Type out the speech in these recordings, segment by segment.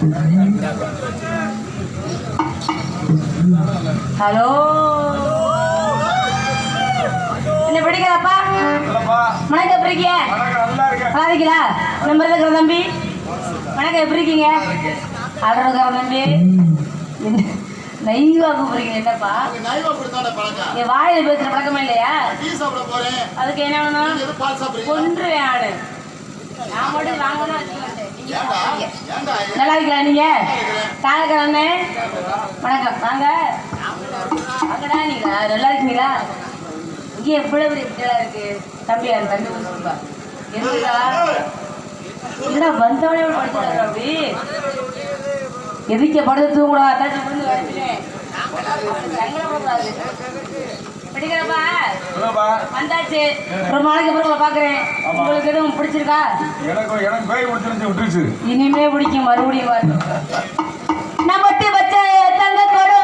Hello, என்ன படிக்கிறப்பா? வணக்கம், எப்படி இருக்கீங்க? நல்லா இருக்கீங்களா? நம்பர் இருக்கிற தம்பி, வணக்கம், எப்படி இருக்கீங்க? ஆர்டர் இருக்கிற தம்பி, நைவா கூப்பிடுறீங்க என்னப்பா? என் வாயில பேசுற பழக்கமே இல்லையா? அதுக்கு என்ன வேணும்? கொன்றுவேன் ஆடு. நான் மட்டும் வாங்கணும் வச்சுக்கோங்க. நல்லா இருக்கீங்களா நீங்க? தாங்கண்ணே, வணக்கம், வாங்க வாங்கடா. நீங்க நல்லா இருக்கீங்களா? இங்கே எவ்வளவு இப்படியெல்லாம் இருக்கு தம்பி. அந்த தம்பி கொடுப்பா எதுக்கா இல்லடா வந்தவனே படிச்சு அப்படி எதுக்க படுத்து தூங்கடா. அத்தாச்சி விழுந்து வரச்சுனேன் படிக்கிறப்பா வந்தாச்சு. ரொம்ப நாளைக்கு அப்புறம் பாக்குறேன். உங்களுக்கு எதுவும் பிடிச்சிருக்கா? இனிமே பிடிக்கும், மறுபடியும் வரணும். நம்ம வச்ச தங்க கொடும்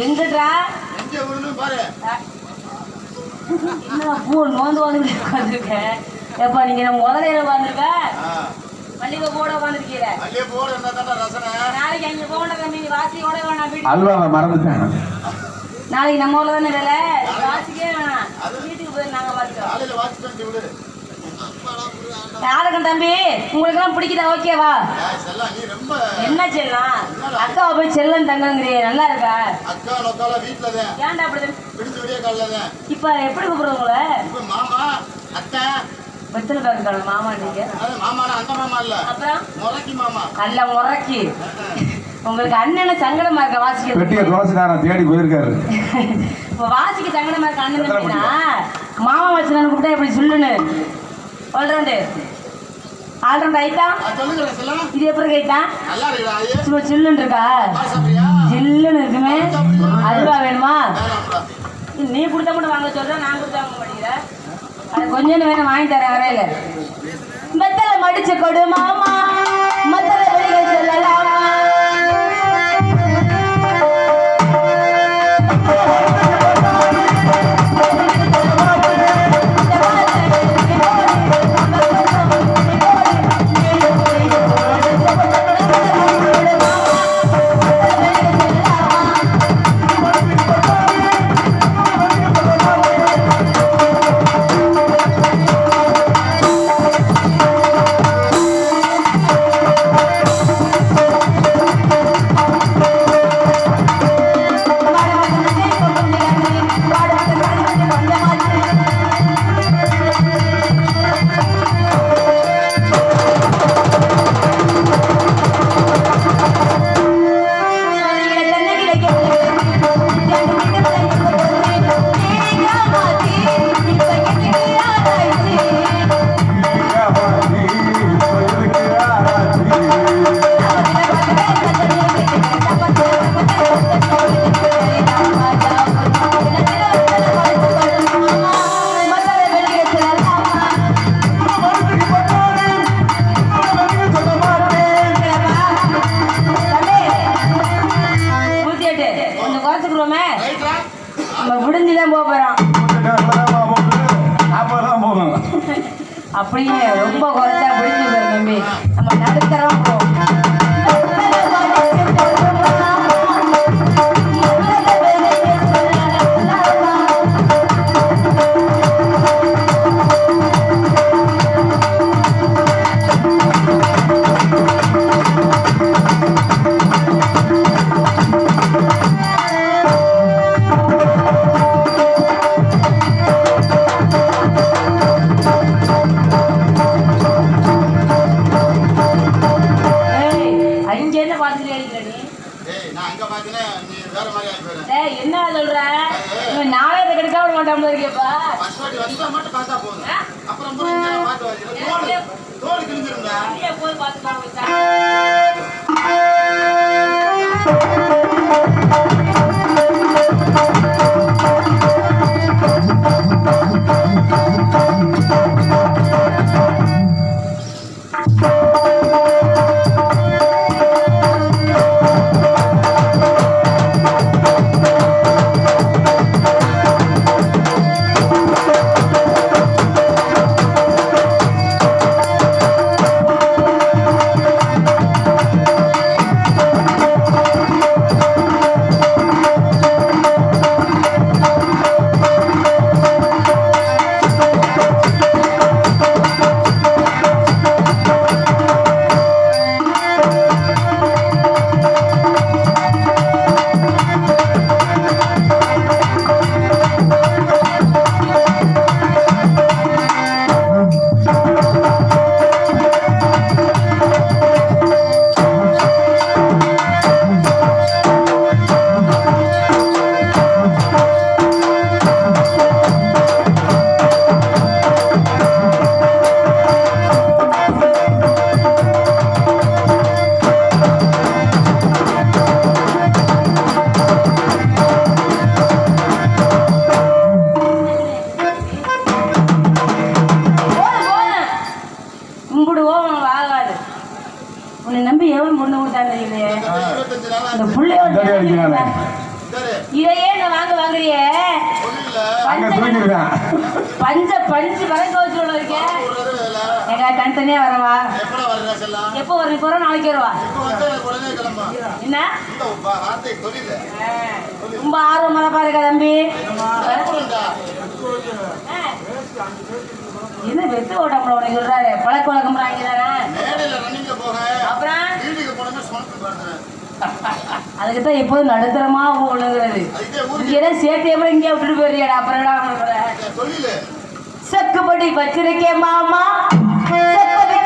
எங்கடா என்ன பூ நோந்து வந்து உட்காந்துருக்கேன். எப்பா நீங்க நம்ம முதலையில உட்காந்துருக்க மல்லிகை போட உட்காந்துருக்கீங்க. நாளைக்கு அங்க போன தம்பி வாசியோட வேணாம், மறந்துட்டேன். நாளைக்கு நம்ம ஊர்ல தானே வேலை, வாசிக்கவே வேணாம், வீட்டுக்கு போய் நாங்க வாசிக்கிறோம். யாருக்கும் தம்பி உங்களுக்கு எல்லாம் பிடிக்குதா? ஓகேவா? என்ன செல்லம் அக்காவை போய் செல்லம் தங்கங்கிறீ, நல்லா இருக்கா? ஏன்டா அப்படி இப்ப எப்படி கூப்பிடுறது உங்களை? வெத்தலை பாக்கு மாமா நீங்க அப்புறம் நல்ல முறைக்கு உங்களுக்கு அண்ணன சங்கடமா இருக்க வாசிக்க தேடி போயிருக்காரு. இப்ப வாசிக்க சங்கடமா இருக்க அண்ணன் மாமா வச்சு கூப்பிட்டா இப்படி சொல்லுன்னு ஆல்ரவுண்டு ஆல்ரவுண்ட் ஆயிட்டா. இது எப்படி கைட்டா? சும்மா சில்லுன்னு இருக்கா? ஜில்லுன்னு இருக்குமே அல்வா வேணுமா? நீ கொடுத்த மட்டும் வாங்க சொல்ற, நான் கொடுத்தா வாங்க மாட்டேங்கிறேன். அது கொஞ்சம் வேணும், வாங்கி தரேன் வரையில. மெத்தல மடிச்சு கொடு மாமா, மத்தல வெளியே சொல்லலாமா? அப்படியே ரொம்ப குறைச்சா பிடிச்சி தம்பி, நம்ம நடுத்தரம் போ. என்ன சொல்ற? நாளைக்கு கிடைக்க விட மாட்டாம இருக்கியப்பா. போய் பார்த்து இதையே நான் வாங்குறியே பஞ்ச பஞ்சு வரைக்கும் வச்சு இருக்கேன். எங்க தனித்தனியா வரவா? எப்போ வர போற? நாளைக்கு வருவா. என்ன ரொம்ப ஆர்வமா பாருங்க தம்பி. என்ன வெத்து ஓட்டம்ல உனக்கு சொல்றாரு? பழக்க வழக்கம் அப்புறம் அதுக்குதான் எப்போதும் நடுத்தரமா ஒண்ணுங்கிறது. இங்க சேர்த்தியப்ப இங்க விட்டுட்டு போயிருக்கியா? அப்புறம் செக்குப்படி வச்சிருக்கேன் மாமா, செக்க விட்டு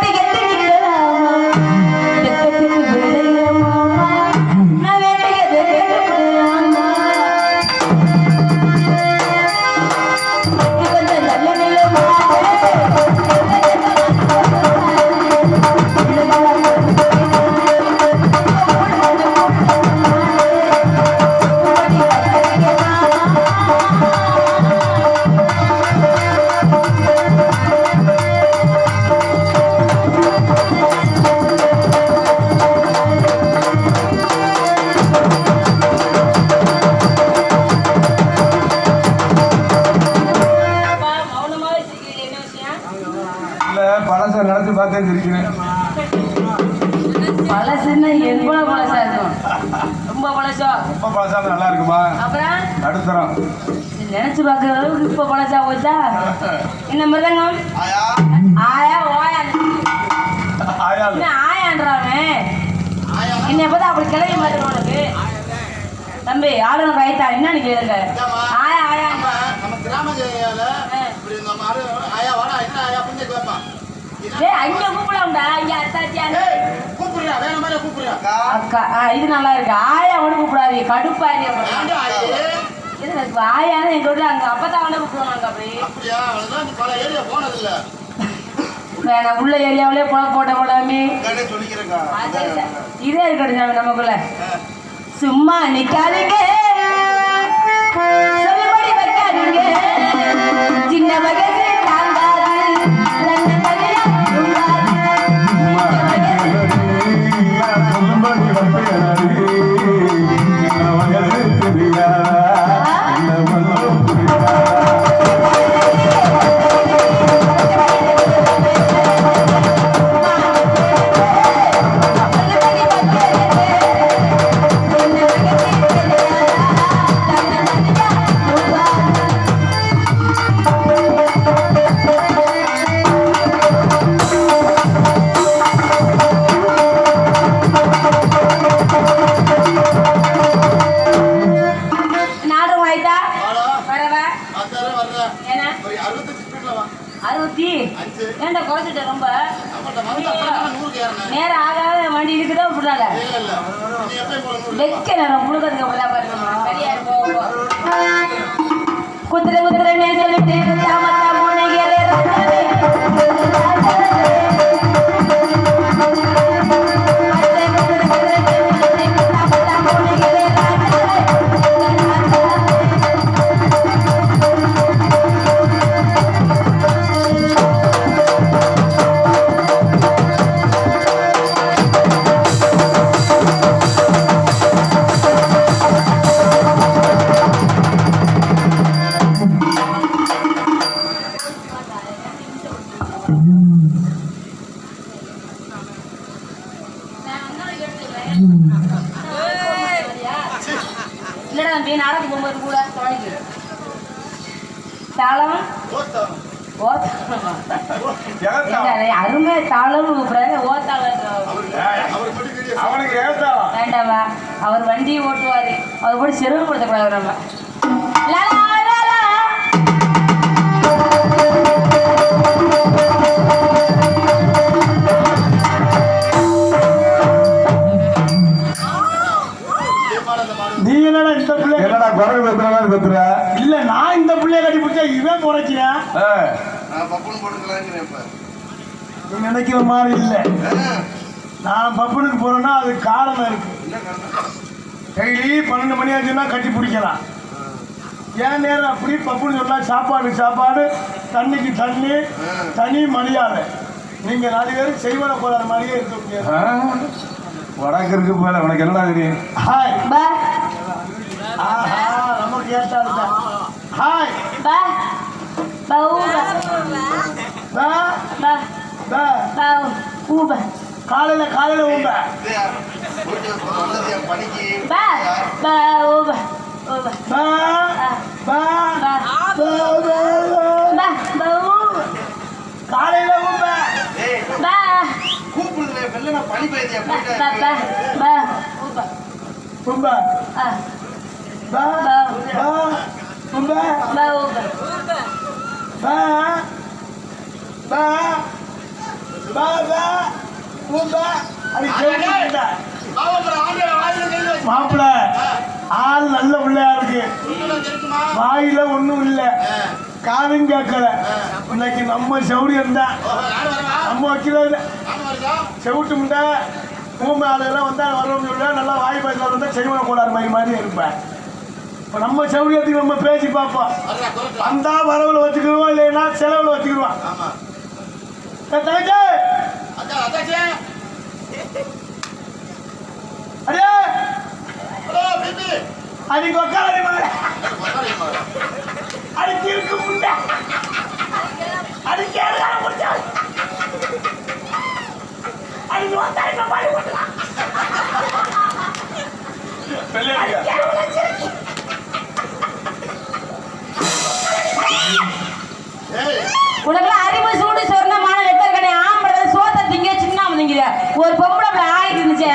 ரொம்ப பழசா நல்லா இருக்குமா? அப்புறம் நடுத்தரம் நினைச்சு பாக்குற அளவுக்கு இப்ப பழசா போச்சா? என்ன மிருதங்கம்? ஆயா ஓயா ஆயான்றாவே என்னை பார்த்தா அப்படி கிளவி மாதிரி உனக்கு தம்பி ஆளுநர் ஆயிட்டா என்ன கேளுங்க? ஆயா ஆயா நம்ம கிராம அங்க கூப்பிடலாம்டா இங்க அத்தாச்சியா கூப்பிடுறா வேற மாதிரி கூப்பிடுறா அக்கா இது நல்லா இருக்கு. ஆயா ஒண்ணு கூப்பிடாதீங்க கடுப்பாரு ஆயான்னு எங்க வீட்டுல அங்க அப்பதான் வந்து கூப்பிடுவாங்க. அப்படி வேணாம் உள்ள ஏரியாவிலே போட்ட போடாமே இதே இருக்கட்டும் நமக்குள்ள சும்மா நிக்காதீங்க சொல்லுபடி வைக்காதீங்க சின்ன வயசு ஏன்டா குறைச்சிட்ட ரொம்ப நேரம் ஆகாத வண்டி இருக்குதா விடுறாங்க வெக்க நேரம் முழுக்கிறதுக்கு அப்படிதான் பாருங்க குத்துற குத்துறனே சொல்லிட்டு நாடகம் போகும்போது கூட தாளம் அருமை தாளம் வேண்டாமா அவர் வண்டியை ஓட்டுவாரு அவர் கூட செருவு கொடுத்தக்கூடாது நம்ம இல்ல நான் இந்த பிள்ளைய கட்டி பிடிச்சா இவன் குறைக்கிறேன் நினைக்கிற மாதிரி இல்ல. நான் பப்பனுக்கு போறேன்னா அது காரணம் இருக்கு. டெய்லி 12 மணி ஆச்சுன்னா கட்டி பிடிக்கலாம். ஏன் நேரம் அப்படி பப்புன்னு சொன்னா சாப்பாடு தண்ணிக்கு தனி மரியாதை. நீங்க 4 பேரும் செய்வன போற மாதிரியே இருக்க முடியாது. வடக்கு இருக்கு போல உனக்கு என்ன தெரியும்? ஹாய் ஆஹா நமக்கு ஏற்றாது. ஹாய் பா பா பா பா பா ஊப காலையில ஊப பா பா ஊப ஊப பா பா பா பா காலையில ஊப பா கூப்பிடுறே வெள்ளன பனி பெய்தியா போயிட்டா பா பா ஊப ஊப பா பா பா ஊப பா ஊப பா பா பா பா ஊப அடி கேக்குடா மாப்பிள ஆள் நல்ல பிள்ளையா இருக்கு. வாயில ஒண்ணும் இல்ல காதும் கேட்கல. இன்னைக்கு நம்ம சௌரியம் தான் நம்ம வைக்கல செவிட்டு முண்டா ஊமை ஆளுகெல்லாம் வந்தா வரணும்னு சொல்ல நல்லா வாய் பேச வந்தா செய்வன கோளாறு மாதிரி இருப்பேன். இப்போ நம்ம சௌரியத்துக்கு நம்ம பேசி பார்ப்போம். வந்தா வரவுல வச்சுக்கிடுவோம் இல்லைன்னா செலவுல வச்சுக்கிடுவோம். அடே அன்னைக்கு உட்கார அடிக்கு இருக்கு முண்டா அடிக்க முடிச்சா அன்னைக்கு வந்தா பாடி போட்டலாம் உனக்குலாம் அறிவு சூடு சொர்ணமான வெட்டர்கடை ஆம்பளை சோத்த திங்க சின்ன திங்கிற ஒரு பொம்பளை அப்படி ஆயிட்டு இருந்துச்சு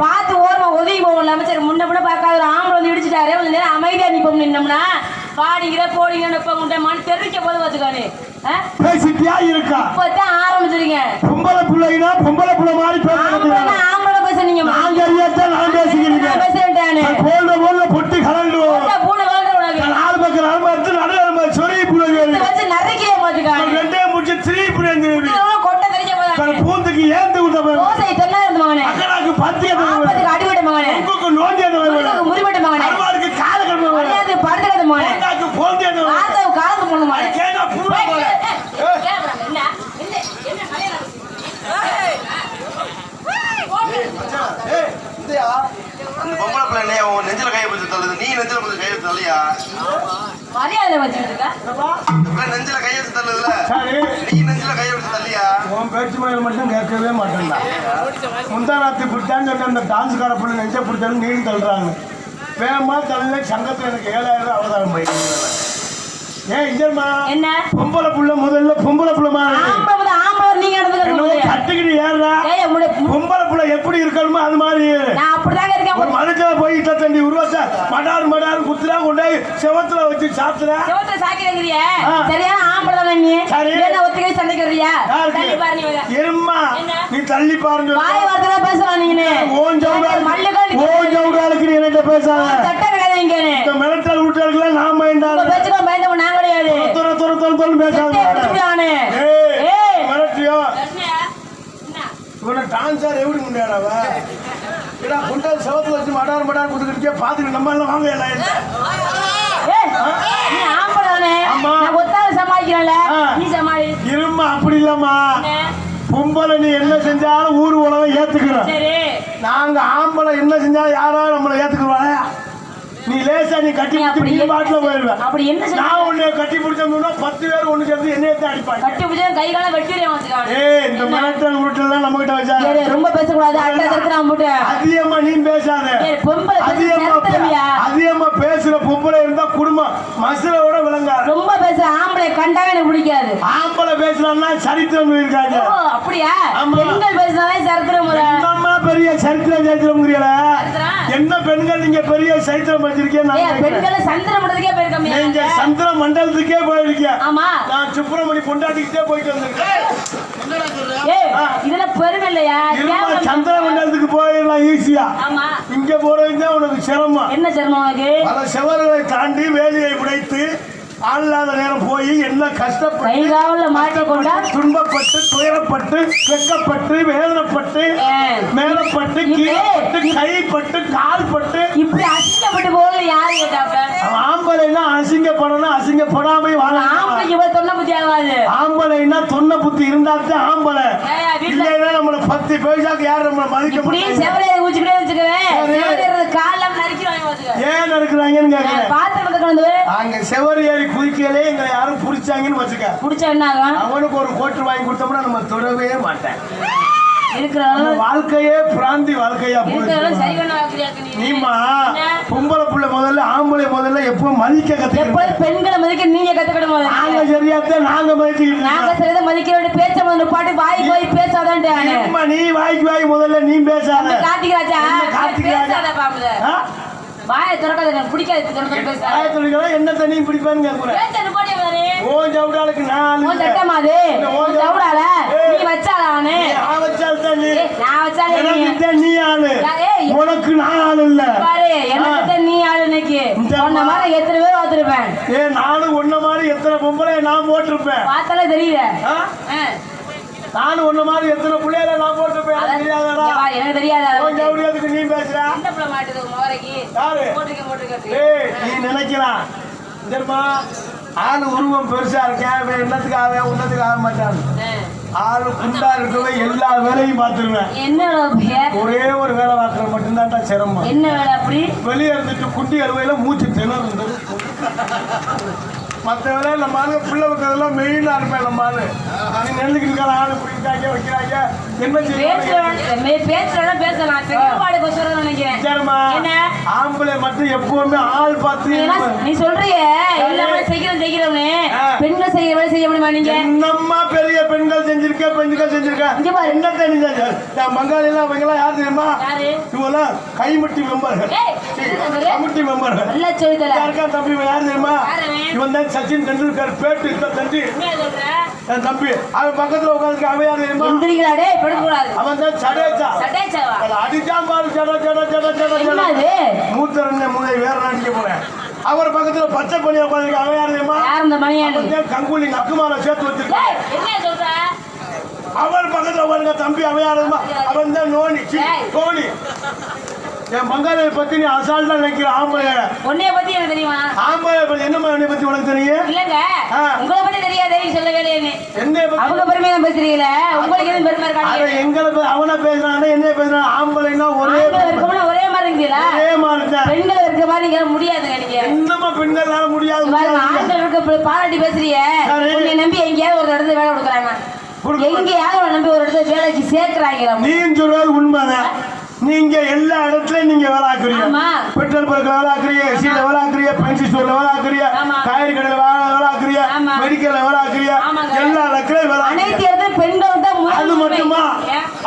பார்த்து ஓரமா ஒதுங்கி போகல அமைச்சர் முன்ன கூட பார்க்காத ஒரு ஆம்பளை வந்து இடிச்சுட்டாரு கொஞ்ச நேரம் அமைதியா நிப்போம் நின்னோம்னா பாடிக்கிற போடிங்க நப்ப முட்டை தெரிவிக்க போது பார்த்துக்கானு பேசிட்டியா இருக்கா இப்பதான் ஆரம்பிச்சிருங்க பொம்பளை பிள்ளைனா பொம்பளை பிள்ளை மாதிரி பேசுறது ஆம்பளை பேசுறீங்க நான் அறியாதான் நான் பேசுகிறேன் பேசுறேன் போல்ற போல்ற பொட்டி கலண்டு பூனை கலந்து உனக்கு நாலு பக்கம் நாலு பார்த்து நடுவில் சொறி புள்ளை வச்சு நிறைய பார்த்துக்கானு ரெண்டே முடிச்சு திரி புள்ளி கொட்டை தெரிஞ்ச போது பூந்துக்கு ஏந்து விட்ட தோசை தென்னா இருந்து மகனே அக்கடாக்கு பத்தி ஆப்பத்துக்கு அடிபட்ட மகனே உங்களுக்கு நோண்டி முறிபட்ட மகனே அருவாருக்கு கால கிழமை அது படுத்துக்கிறது மகனே போந்தி ஆத்தாவு காலத்து போன மகனே கேட்டா பூரா போல என்ன என்ன என்ன கல்யாணம் பொம்பளை பிள்ளை உன் நெஞ்சில கையை பிடிச்சி தள்ளுது நீ நெஞ்சில பிடிச்சி கையை தள்ளியா மரியாதை வச்சுட்டு இருக்கா இந்த பிள்ளை நெஞ்சில கையை வச்சு தள்ளுதுல நீ நெஞ்சில கையை பிடிச்சி தள்ளியா உன் பேச்சு மயில் மட்டும் கேட்கவே மாட்டேன்டா முந்தானாத்தி பிடிச்சான்னு சொல்லி அந்த டான்ஸ்கார பிள்ளை நெஞ்ச பிடிச்சாலும் நீங்க தள்ளுறாங்க வேகமா தள்ள சங்கத்துல எனக்கு 7000 அவதாரம் போயிட்டு ஏன் இங்கம்மா என்ன பொம்பளை புள்ள முதல்ல பொம்பளை புள்ள ஆம்பளை ஆம்பளை நீங்க நடந்துக்கிறது கட்டுக்கிட்டு ஏறா பொம்பளை புள்ள எப்படி இருக்கணுமோ அது மாதிரி நான் அப்படிதாங்க இருக்கேன் ஒரு மனுஷன் போய் இட்ட தண்டி உருவாச்சா மடார் குத்துறா கொண்டு செவத்துல வச்சு சாத்துற செவத்துல சாக்கிறீங்க சரியான ஆம்பளை தானே நீ என்ன ஒத்திகை சண்டைக்கிறீயா தள்ளி பாரு நீ இரும்மா நீ தள்ளி பாருங்க வாய் வார்த்தை பேசலாம் நீங்க ஓன் ஜவுடாலுக்கு நீ என்ன பேசாத சட்ட கிடையாதுங்க இந்த மிரட்டல் விட்டாலுக்குலாம் நான் பயந்தாலும் பேச்சுக்கோ பயந்தவ நான் கிடையாது துற பேசாத மிரட்டியோ இவனை டான்ஸார் எப்படி முன்னாடாவ ஏடா குண்டல் செவத்துல வச்சு மடார் குத்துக்கிட்டே பாத்துக்கிட்டு நம்ம எல்லாம் வாங்க எல்லாம் நீ ஆம்பளை தானே நான் ஒத்தால சமாளிக்கிறேன்ல நீ சமாளி இருமா அப்படி இல்லம்மா பொம்பளை நீ என்ன செஞ்சாலும் ஊர் உலகம் ஏத்துக்கிறோம் நாங்க ஆம்பளை என்ன செஞ்சாலும் யாராவது நம்மளை ஏத்துக்குவாங்க நீ லேசா நீ கட்டி பிடிச்சி நீ பாட்டுல போயிருவேன் அப்படி என்ன நான் உன்னை கட்டி பிடிச்சோம்னா 10 பேர் ஒண்ணு சேர்ந்து என்னையே தான் அடிப்பாங்க கட்டி பிடிச்சா கை கால வெட்டிடுறேன் வந்துட்டான் இந்த மிரட்டல் உருட்டல் நம்ம கிட்ட வச்சா ரொம்ப பேசக்கூடாது அட்டை தடுக்கிறான் போட்டு அதிகமா நீ பேசாத பொம்பளை அதிகமா பேசுற பொம்பளை இருந்தா குடும்பம் மசுரோட விளங்காது ரொம்ப பேசுற ஆம்பளை கண்டா எனக்கு பிடிக்காது ஆம்பளை பேசுறான்னா சரித்திரம் இருக்காங்க அப்படியா பெண்கள் பேசுறதே சரித்திரம் என்னம்மா பெரிய சரித்திரம் என்ன பெண்கள் நீங்க பெரிய சரித்திரம் பெண்கள் சந்திரம் மண்டலத்துக்கே போயிருக்கீங்க நீங்க சந்திர மண்டலத்துக்கே போயிருக்கீங்க ஆமா நான் சுப்பிரமணி பொண்டாட்டிக்கிட்டே போயிட்டு வந்திருக்கேன் இதுல பெருமை இல்லையா சந்திர மண்டலத்துக்கு போயிடலாம் ஈஸியா ஆமா இங்க போறதுதான் உனக்கு சிரமம் என்ன சிரமம் உனக்கு பல செவர்களை தாண்டி வேலையை உடைத்து ஆளாத நேரம் போய் என்ன கஷ்டப்பட்டு மாட்டிக்கொண்டா துன்பப்பட்டு துயரப்பட்டு வெக்கப்பட்டு வேதனைப்பட்டு மேலப்பட்டு கீழப்பட்டு கைப்பட்டு கால்பட்டு இப்படி அசிங்கப்பட்டு போகல யாரு கேட்டாப்ப ஆம்பளைன்னா அசிங்கப்படணும் அசிங்கப்படாம ஆம்பளைக்கு தொன்ன புத்தி ஆகாது ஆம்பளைன்னா தொன்ன புத்தி இருந்தாத்தான் ஆம்பளை இல்லைன்னா நம்மள 10 பைசாக்கு யாரு நம்மள மதிக்க முடியும் செவரையை ஊச்சிக்கிட்டே வச்சுக்கிறேன் காலம் நறுக்கிறாங்க ஏன் நறுக்கிறாங்கன்னு கேட்கிறேன் பாத்திரத்துக்கு அங்க செவரு ஏறி குதிக்கலே எங்களை யாரும் புடிச்சாங்கன்னு வச்சுக்க புடிச்சா என்ன ஆகும் அவனுக்கு ஒரு கோட்டு வாங்கி கொடுத்தோம்னா நம்ம தொடவே மாட்டேன் இருக்கிற வாழ்க்கையே பிராந்தி வாழ்க்கையா நீமா பொம்பளை புள்ள முதல்ல ஆம்பளை முதல்ல எப்ப மதிக்க கத்துக்க பெண்களை மதிக்க நீங்க கத்துக்கணும் நாங்க சரியாத்தான் நாங்க மதிச்சுக்கிட்டு நாங்க சரியா மதிக்கிறோம் பேச்ச முதல்ல பாட்டு வாய் போய் பேசாதான் நீ வாய்க்கு வாய் முதல்ல நீ பேசாத கார்த்திகராஜா பேசாத பாம்புல வாயை திறக்காத எனக்கு பிடிக்காது என்ன தண்ணி பிடிப்பான்னு கேட்கிறேன் ஓ ஜவுடாலுக்கு நான் சட்டமாது ஜவுடால நீ வச்சாலே நான் வச்சால் தண்ணி நான் வச்சாலே நீ ஆளு உனக்கு நான் ஆளு இல்ல எனக்கு நீ ஆளு இன்னைக்கு உன்ன மாதிரி எத்தனை பேர் பார்த்திருப்பேன் நானும் உன்ன மாதிரி எத்தனை பொம்பளை நான் போட்டிருப்பேன் பார்த்தாலே தெரியல நானும் ஒண்ணு மாதிரி எத்தனை பிள்ளைகளை நான் போட்டிருப்பேன் எனக்கு தெரியாதா நீ பேசுற நீ நினைக்கலாம் தெரியுமா ஆளு உருவம் பெருசா இருக்கேன் என்னத்துக்கு ஆவேன் உன்னத்துக்கு ஆக மாட்டான் ஆளு குண்டா இருக்கவே எல்லா வேலையும் பார்த்துருவேன் என்ன ஒரே ஒரு வேலை பார்க்கறது மட்டும்தான் சிரமம் என்ன வேலை அப்படி வெளியே இருந்துட்டு குண்டி அறுவையில மூச்சு திணறு மற்ற வேலை நம்ம ஆளு பிள்ளை வைக்கிறதெல்லாம் மெயினா இருப்பேன் நம்ம ஆளு நீ நெல்லுக்கு இருக்கிற ஆளு பிடிக்கிறாங்க வைக்கிறாங்க என்ன பேசலாம் செயல்பாடு சொல்றேன் நினைக்கிறேன். என்ன ஆம்பளை மட்டும் எப்பவுமே ஆள் பார்த்து நீ சொல்றிய எல்லாமே செய்கிறவனே பெண்கள் செய்ய வேலை செய்ய முடியுமா? நீங்க என்னம்மா பெரிய பெண்கள் பெண்கள் செஞ்சிருக்க என்ன தெரிஞ்சு பங்காளி எல்லாம் அவங்க எல்லாம் யார் தெரியுமா? இவங்கெல்லாம் கைமுட்டி மெம்பர்கள். கைமுட்டி மெம்பர்கள் யாருக்கா தம்பி யார் தெரியுமா? இவன் தான் சச்சின் டெண்டுல்கர் பேட்டு தம்பி. என் தம்பி அவன் பக்கத்துல உட்காந்து அவன் யார் தெரியுமா? அவன் தான் சடேச்சா. அடிச்சான் பாரு ஜட ஜட ஜட ஜட ஜட மூத்தரண்ண மூளை வேற நாட்டிக்கு போறேன். அவர் பக்கத்துல பச்சை பணியா உட்காந்து அவன் யார் தெரியுமா? கங்குலி நக்குமால சேர்த்து வச்சிருக்க. அவர் பக்கத்துல உட்காந்துங்க தம்பி அவன் யார் தெரியுமா? அவன் தான் நோனி தோனி. என் பங்காளியை பத்தி நீ அசால்ட்டா நினைக்கிற ஆம்பளை. உன்னைய பத்தி எனக்கு தெரியுமா? ஆம்பளை பத்தி என்னமா என்னை பத்தி உனக்கு தெரியும்? இல்லங்க உங்களை பத்தி தெரியாதே சொல்ல வேலையே. என்னை பத்தி அவங்க பெருமையா பேசுறீங்கள உங்களுக்கு எதுவும் பெருமை இருக்காது? அட எங்களை அவனா பேசுறானே என்ன பேசுறான்? ஆம்பளைனா ஒரே இருக்கணும் ஒரே மாதிரி இருக்கீங்களா? ஒரே மாதிரி தான். பெண்கள் இருக்க மாதிரி நீங்க முடியாதுங்க. நீங்க என்னமா பெண்கள்னால முடியாது? ஆண்கள் இருக்க பாராட்டி பேசுறீங்க. உன்னை நம்பி எங்கேயாவது ஒரு இடத்துல வேலை கொடுக்குறாங்க, எங்கேயாவது நம்பி ஒரு இடத்துல வேலைக்கு சேர்க்கிறாங்க. நீ சொல்றது உண்மைதான். நீங்க எல்லா இடத்துலயும் நீங்க வேலை ஆக்குறீங்க. பெட்ரோல் பங்க்ல வேலை ஆக்குறீங்க, சீல வேலை ஆக்குறீங்க, பென்சி ஸ்டோர்ல வேலை ஆக்குறீங்க, காய்கறி கடையில வேலை ஆக்குறீங்க, மெடிக்கல்ல வேலை ஆக்குறீங்க, எல்லா இடத்துலயும் வேலை. அனைத்து இடத்துல பெண்கள் தான். அது மட்டுமா?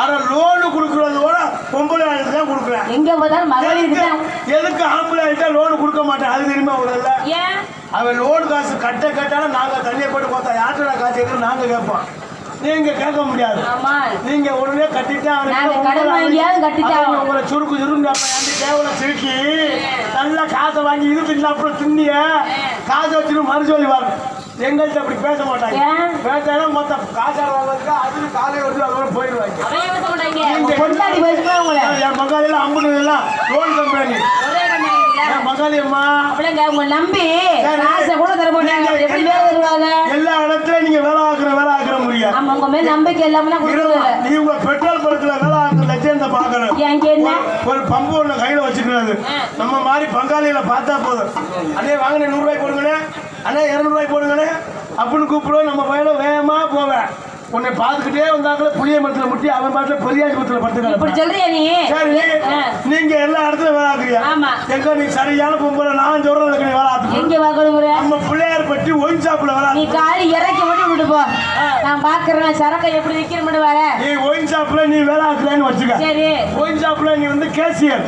அத லோன் கொடுக்கறதோட பொம்பளை ஆளுக்கு தான் கொடுக்குறேன். எங்க பார்த்தாலும் மகளிருக்கு தான். எதுக்கு ஆம்பளை ஆயிட்டா லோன் கொடுக்க மாட்டேன்? அது தெரியுமா உங்களுக்கு? ஏன் அவன் லோன் காசு கட்டாலும் நாங்க தண்ணியை போட்டு பார்த்தா யார்கிட்ட காசு கேட்கணும் நாங்க கேட்போம். நீங்க கேட்க முடியாது. நீங்க உடனே கட்டிட்டு உங்களை சுருக்கு சுருங்க தேவலை சுருக்கி நல்லா காசை வாங்கி இது தின்னா அப்புறம் தின்னிய காசை வச்சுட்டு மறுசொல்லி வாங்க. எங்கள்கிட்ட அப்படி பேச மாட்டாங்க. பேசாலும் மொத்த காசார வாங்க அதுக்கு காலையை வச்சு அதோட போயிடுவாங்க. என் மகாலில அம்புட்டு எல்லாம் லோன் கம்பெனி மகாலியம்மா உங்களை நம்பி காசை கூட தர மாட்டாங்க. எப்படி வேலை வருவாங்க? எல்லா இடத்துலயும் நீங்க வேலை ஆக்குற முடியாது. உங்க மேல நம்பிக்கை எல்லாமே நீ உங்க பெட்ரோல் பருக்குல வேலை ஆக்குற லட்சியத்தை பாக்கணும். ஒரு பம்பு ஒண்ணு கையில வச்சுக்கிறது. நம்ம மாதிரி பங்காளியில பார்த்தா போதும். அதே வாங்கின 100 ரூபாய் போடுங்களே, அண்ணே 200 ரூபாய் போடுங்களே அப்படின்னு கூப்பிடுவோம். நம்ம பையன வேகமா போவேன். உன்னை பாத்துக்கிட்டே வந்தாங்களே புளிய மரத்துல முட்டி அவன் பாட்டுல பெரியாஜ் மரத்துல படுத்துக்க. நீங்க எல்லா இடத்துலயும் வேலை ஆக்குறியா? எங்க நீ சரியான பொம்பளை நான் சொல்றேன் வேலை ஆக்கு. நம்ம பிள்ளையார் பற்றி ஒயின் ஷாப்ல வேலை. நீ காலி இறக்கி மட்டும் விட்டு போ. நான் பாக்குறேன் சரக்கை எப்படி விக்கிற மட்டும் வர. நீ ஒயின் ஷாப்ல நீ வேலை ஆக்குறேன்னு வச்சுக்க. சரி ஒயின் ஷாப்ல நீ வந்து கேசியர்.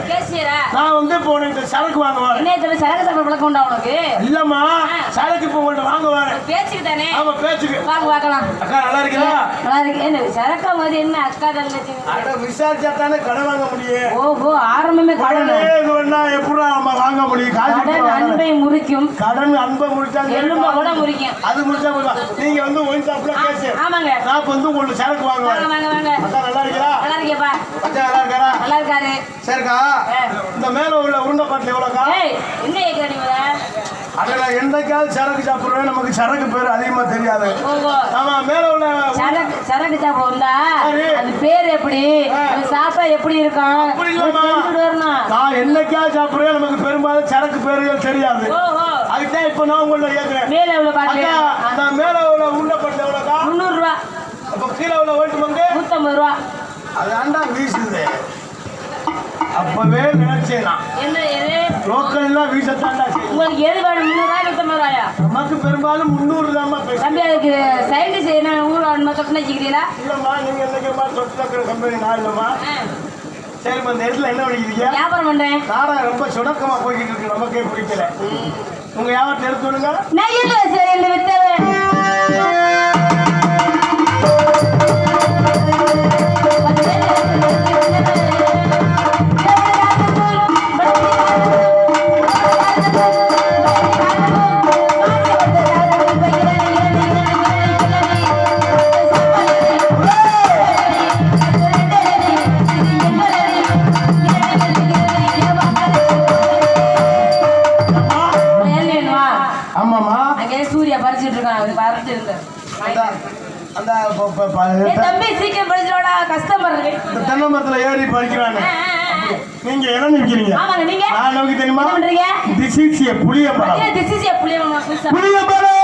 நான் வந்து இப்போ உனக்கு சரக்கு வாங்க வரேன். என்ன சரக்கு சாப்பிட பழக்கம் உண்டா உனக்கு? இல்லம்மா சரக்கு இப்போ உங்கள்ட்ட வாங்க வரேன். பேச்சுக்கு தானே? ஆமா பேச்சுக்கு வாங்க பார்க்கலாம். அக்கா நல்லா இருக்கீங்களா? நல்லா இருக்கு. என்ன சரக்கா மாதிரி என்ன அக்கா தங்கச்சி? அட விசாரிச்சா தானே கடன் வாங்க முடியும். ஓஹோ ஆரம்பமே கடன். எப்படி நம்ம வாங்க முடியும்? கடன் அன்பை முறிக்கும். கடன் அன்பை முறிச்சாங்க எலும்ப கூட முறிக்கும். அது முறிச்சா போதும். நீங்க வந்து ஒயின் ஷாப்ல கேஸ். ஆமாங்க. நான் வந்து உங்களுக்கு சரக்கு வாங்க வரேன். வாங்க வாங்க. அக்கா நல்லா இருக்கீங்களா? நல்லா இருக்கேப்பா. அக்கா நல்லா இருக்காரா? நல்லா இருக்காரு. சரிக்கா இந்த மேல உள்ள உருண்டை பாட்டில் எவ்வளோக்கா? என்ன கேட்குற நீ? அதில் என்னைக்காவது சரக்கு சாப்பிடுறோம். நமக்கு சரக்கு பேர் அதிகமா தெரியாது. ஆமா மேல உள்ள சரக்கு சாப்பிடுவோம்டா. அது பேர் எப்படி அது சாப்பிட்டா எப்படி இருக்கும்? நான் என்னைக்காவது சாப்பிடுறேன். நமக்கு பெரும்பாலும் சரக்கு பேர்கள் தெரியாது. அதுதான் இப்ப நான் உங்கள்ட்ட கேட்கிறேன். மேல உள்ள பாட்டு நான் மேல உள்ள உருண்டை பாட்டில் எவ்வளோக்கா? 300 ரூபா. அப்ப கீழே உள்ள ஓட்டு மங்கு 150 ரூபா. அது ஆண்டா வீசுது. அப்பவே நினைச்சேன் லோக்கல்லாம் வீசத்தாண்டா. உங்களுக்கு எது வேணும்? 300 ரூபாய் 150 ரூபாயா? நமக்கு பெரும்பாலும் 300 தான். தம்பி அதுக்கு சைடிஸ் என்ன ஊர் தொட்டு வச்சுக்கிறீங்களா? இல்லம்மா நீங்க என்னைக்குமா தொட்டு வைக்கிற கம்பெனி நான் இல்லம்மா. சரிம்மா இந்த இடத்துல என்ன பண்ணிக்கிறீங்க? வியாபாரம் பண்றேன். நாடா ரொம்ப சுடக்கமா போய்கிட்டு இருக்கு. நமக்கே பிடிக்கல. உங்க வியாபாரத்தை எடுத்து விடுங்க. சூர்யா பறிச்சிட்டு இருக்கான். பறிச்சு இருந்தேன். தம்பி சீக்கிரம் பறிச்சோட கஸ்டமர் தென்னை மரத்துல ஏறி பறிக்கிறாங்க. நீங்க என்ன நினைக்கிறீங்க? ஆமாங்க நீங்க நான் நமக்கு தெரியுமா? என்ன பண்றீங்க? திஸ் இஸ் எ புளிய மரம். திஸ் இஸ் எ புளிய மரம். புளிய மரம்